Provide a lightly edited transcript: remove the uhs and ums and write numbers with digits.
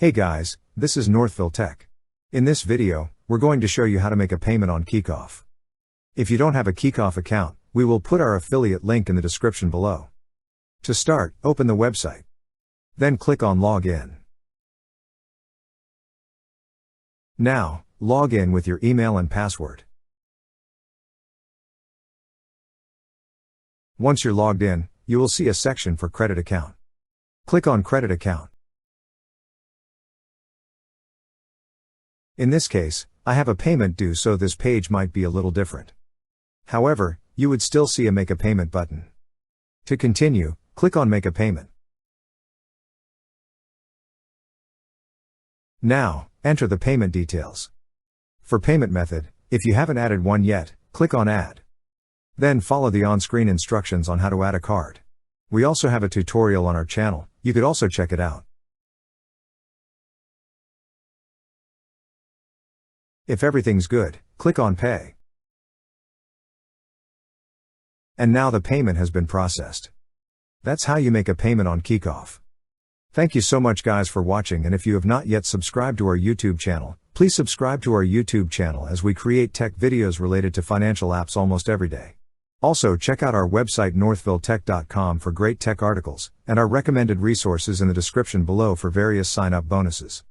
Hey guys, this is Northville Tech. In this video, we're going to show you how to make a payment on Kikoff. If you don't have a Kikoff account, we will put our affiliate link in the description below. To start, open the website. Then click on Login. Now, log in with your email and password. Once you're logged in, you will see a section for Credit Account. Click on Credit Account. In this case, I have a payment due, so this page might be a little different. However, you would still see a Make a Payment button. To continue, click on Make a Payment. Now, enter the payment details. For payment method, if you haven't added one yet, click on Add. Then follow the on-screen instructions on how to add a card. We also have a tutorial on our channel, you could also check it out. If everything's good, click on Pay. And now the payment has been processed. That's how you make a payment on Kikoff. Thank you so much guys for watching, and if you have not yet subscribed to our YouTube channel, please subscribe to our YouTube channel as we create tech videos related to financial apps almost every day. Also check out our website northvilletech.com for great tech articles, and our recommended resources in the description below for various sign-up bonuses.